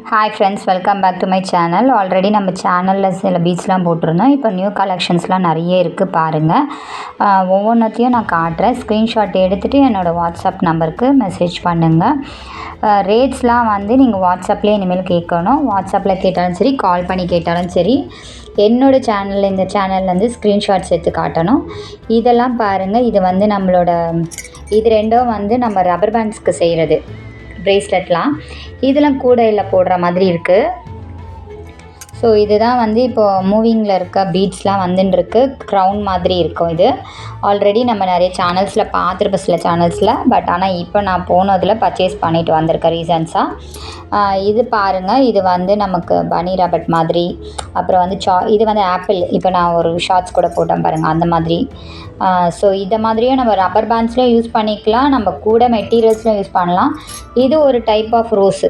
Hi friends, welcome back to my channel. Already நம்ம சேனலில் சில பீட்ஸ்லாம் போட்டிருந்தோம். இப்போ நியூ கலெக்ஷன்ஸ்லாம் நிறைய இருக்குது பாருங்கள். ஒவ்வொன்றத்தையும் நான் காட்டுறேன். ஸ்க்ரீன்ஷாட் எடுத்துகிட்டு என்னோடய வாட்ஸ்அப் நம்பருக்கு மெசேஜ் பண்ணுங்கள். ரேட்ஸ்லாம் வந்து நீங்கள் வாட்ஸ்அப்லேயே இனிமேல் கேட்கணும். வாட்ஸ்அப்பில் கேட்டாலும் சரி, கால் பண்ணி கேட்டாலும் சரி, என்னோடய சேனலில் இந்த சேனல்லேருந்து ஸ்க்ரீன்ஷாட்ஸ் எடுத்து காட்டணும். இதெல்லாம் பாருங்கள். இது வந்து நம்மளோட இது ரெண்டும் வந்து நம்ம ரப்பர் பேண்ட்ஸ்க்கு செய்கிறது ப்ரேஸ்லெட்லாம். இதெல்லாம் கூடையில் போடுற மாதிரி இருக்குது. ஸோ இதுதான் வந்து இப்போது மூவிங்கில் இருக்க பீட்ஸ்லாம் வந்துட்டுருக்கு. க்ரௌன் மாதிரி இருக்கும். இது ஆல்ரெடி நம்ம நிறைய சேனல்ஸில் பார்த்துருப்போம், சில சேனல்ஸில். பட் ஆனால் இப்போ நான் போனதில் பர்ச்சேஸ் பண்ணிவிட்டு வந்திருக்கேன் ரீசன்ஸாக. இது பாருங்கள். இது வந்து நமக்கு பனி ரபட் மாதிரி, அப்புறம் வந்து இது வந்து ஆப்பிள். இப்போ நான் ஒரு ஷார்ட்ஸ் கூட போட்டேன் பாருங்கள், அந்த மாதிரி. ஸோ இதை மாதிரியும் நம்ம ரப்பர் பேண்ட்ஸ்லேயும் யூஸ் பண்ணிக்கலாம், நம்ம கூட மெட்டீரியல்ஸ்லையும் யூஸ் பண்ணலாம். இது ஒரு டைப் ஆஃப் ரோஸ்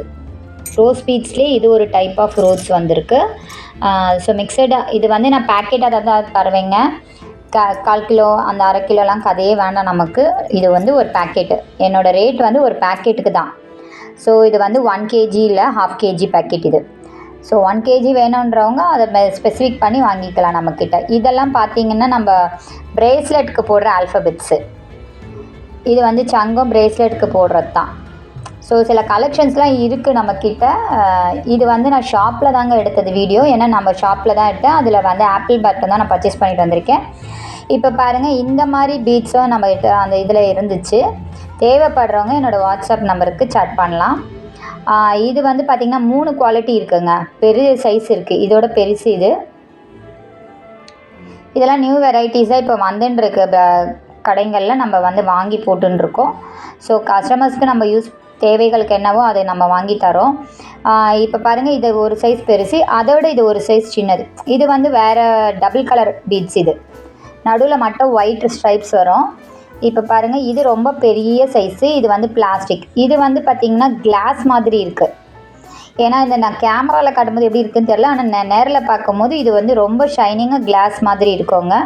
பீட்ஸ்லேயே இது ஒரு டைப் ஆஃப் ரோஸ் வந்திருக்கு. ஸோ மிக்சடாக இது வந்து நான் பேக்கெட்டாக தான் தருவேங்க. 1/4 கிலோ அந்த 1/2 கிலோலாம் கதையே வேண்டாம் நமக்கு. இது வந்து ஒரு பேக்கெட்டு. என்னோடய ரேட் வந்து ஒரு பேக்கெட்டுக்கு தான். ஸோ இது வந்து 1 kg இல்லை, 1/2 kg பேக்கெட் இது. ஸோ 1 kg வேணுன்றவங்க அதை ஸ்பெசிஃபிக் பண்ணி வாங்கிக்கலாம் நம்மக்கிட்ட. இதெல்லாம் பார்த்திங்கன்னா நம்ம ப்ரேஸ்லெட்டுக்கு போடுற ஆல்ஃபபெட்ஸு. இது வந்து சங்கம் ப்ரேஸ்லெட்டுக்கு போடுறது தான். ஸோ சில கலெக்ஷன்ஸ்லாம் இருக்குது நம்மக்கிட்ட. இது வந்து நான் ஷாப்பில் தாங்க எடுத்தது வீடியோ. ஏன்னா நம்ம ஷாப்பில் தான் எடுத்தேன். அதில் வந்து ஆப்பிள் பட்டன் தான் நான் பர்ச்சேஸ் பண்ணிட்டு வந்திருக்கேன். இப்போ பாருங்கள், இந்த மாதிரி பீட்ஸும் நம்ம அந்த இதில் இருந்துச்சு. தேவைப்படுறவங்க என்னோடய வாட்ஸ்அப் நம்பருக்கு சாட் பண்ணலாம். இது வந்து பார்த்திங்கன்னா 3 குவாலிட்டி இருக்குங்க. பெரிய சைஸ் இருக்குது, இதோட பெருசு இது. இதெல்லாம் நியூ வெரைட்டிஸாக இப்போ வந்துட்டுருக்கு கடைகளில். நம்ம வந்து வாங்கி போட்டுருக்கோம். ஸோ கஸ்டமர்ஸ்க்கு நம்ம தேவைகளுக்கு என்னவோ அதை நம்ம வாங்கி தரோம். இப்போ பாருங்கள், இது ஒரு சைஸ் பெருசு, அதோட இது ஒரு சைஸ் சின்னது. இது வந்து வேறு டபுள் கலர் பீட்ஸ். இது நடுவில் மட்டும் ஒயிட் ஸ்ட்ரைப்ஸ் வரும். இப்போ பாருங்கள், இது ரொம்ப பெரிய சைஸு. இது வந்து பிளாஸ்டிக். இது வந்து பார்த்திங்கன்னா கிளாஸ் மாதிரி இருக்குது. ஏன்னா இந்த நான் கேமராவில் காட்டும்போது எப்படி இருக்குதுன்னு தெரியல, ஆனால் நேரில் பார்க்கும்போது இது வந்து ரொம்ப ஷைனிங்காக கிளாஸ் மாதிரி இருக்குங்க.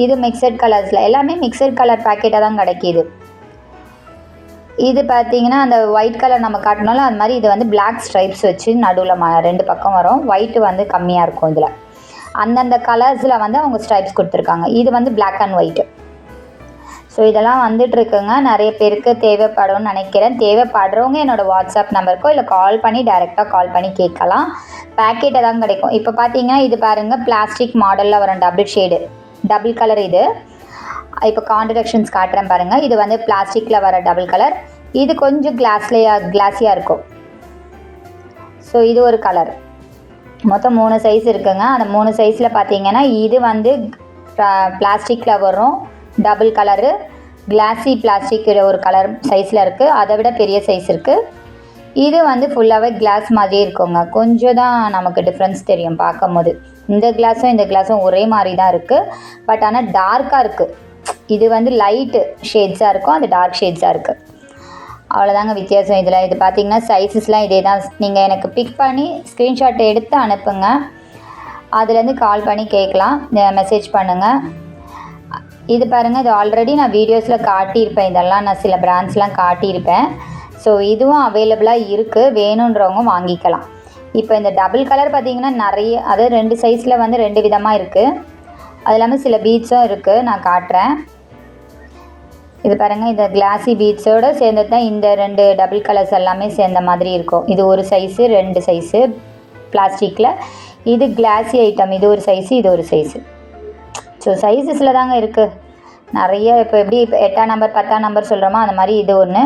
இது மிக்சட் கலர்ஸில், எல்லாமே மிக்சட் கலர் பேக்கெட்டாக தான் கிடைக்கிது. இது பார்த்திங்கன்னா அந்த ஒயிட் கலர் நம்ம காட்டினாலும் அது மாதிரி இது வந்து பிளாக் ஸ்ட்ரைப்ஸ் வச்சு நடுவில் 2 பக்கம் வரும். ஒயிட்டு வந்து கம்மியாக இருக்கும். இதில் அந்தந்த கலர்ஸில் வந்து அவங்க ஸ்ட்ரைப்ஸ் கொடுத்துருக்காங்க. இது வந்து பிளாக் அண்ட் ஒயிட்டு. ஸோ இதெல்லாம் வந்துட்டுருக்குங்க. நிறைய பேருக்கு தேவைப்படும்னு நினைக்கிறேன். தேவைப்படுறவங்க என்னோடய வாட்ஸ்அப் நம்பருக்கோ இல்லை டைரெக்டாக கால் பண்ணி கேட்கலாம். பேக்கெட்டை தான் கிடைக்கும். இப்போ பார்த்தீங்கன்னா இது பாருங்கள், பிளாஸ்டிக் மாடலில் வரும் டபுள் கலர். இது இப்போ கான்ட்ரடிக்ஷன்ஸ் காட்டுறேன் பாருங்கள். இது வந்து பிளாஸ்டிக்கில் வர டபுள் கலர். இது கொஞ்சம் கிளாஸியாக இருக்கும். ஸோ இது ஒரு கலர். மொத்தம் 3 சைஸ் இருக்குங்க. அந்த 3 சைஸில் பார்த்தீங்கன்னா இது வந்து பிளாஸ்டிக்கில் வரும் டபுள் கலரு. கிளாஸி பிளாஸ்டிக் ஒரு கலர் சைஸில் இருக்குது. அதை விட பெரிய சைஸ் இருக்குது. இது வந்து ஃபுல்லாகவே கிளாஸ் மாதிரி இருக்குங்க. கொஞ்சம் தான் நமக்கு டிஃப்ரென்ஸ் தெரியும் பார்க்கும்போது. இந்த கிளாஸும் ஒரே மாதிரி தான் இருக்குது. பட் ஆனால் டார்க்காக இருக்குது. இது வந்து லைட்டு ஷேட்ஸாக இருக்கும், அது டார்க் ஷேட்ஸாக இருக்குது. அவ்வளோதாங்க வித்தியாசம் இதில். இது பார்த்திங்கன்னா சைஸஸ்லாம் இதே தான். நீங்கள் எனக்கு பிக் பண்ணி ஸ்க்ரீன்ஷாட் எடுத்து அனுப்புங்க. அதுலேருந்து கால் பண்ணி கேட்கலாம், மெசேஜ் பண்ணுங்கள். இது பாருங்கள், இது ஆல்ரெடி நான் வீடியோஸில் காட்டியிருப்பேன். இதெல்லாம் நான் சில பிராண்ட்ஸ்லாம் காட்டியிருப்பேன். ஸோ இதுவும் அவைலபிளாக இருக்குது. வேணுன்றவங்க வாங்கிக்கலாம். இப்போ இந்த டபுள் கலர் பார்த்திங்கன்னா நிறைய, அதாவது 2 சைஸில் வந்து 2 விதமாக இருக்குது. அது இல்லாமல் சில பீட்ஸும் இருக்குது, நான் காட்டுறேன். இது பாருங்கள், இந்த கிளாஸி பீட்ஸோடு சேர்ந்தது தான் இந்த 2 டபுள் கலர்ஸ் எல்லாமே சேர்ந்த மாதிரி இருக்கும். இது ஒரு சைஸு, 2 சைஸு பிளாஸ்டிக்கில். இது கிளாஸி ஐட்டம். இது ஒரு சைஸு, இது ஒரு சைஸு. ஸோ சைஸஸில் தாங்க இருக்குது நிறைய. இப்போ எப்படி 8ஆம் நம்பர் 10ஆம் நம்பர் சொல்கிறோமோ அந்த மாதிரி இது ஒன்று.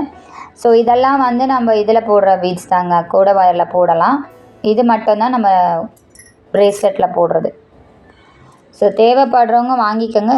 ஸோ இதெல்லாம் வந்து நம்ம இதில் போடுற பீட்ஸ் தாங்க, கூட வயரில் போடலாம். இது மட்டும்தான் நம்ம ப்ரேஸ்லெட்டில் போடுறது. ஸோ தேவைப்படுறவங்க வாங்கிக்கோங்க.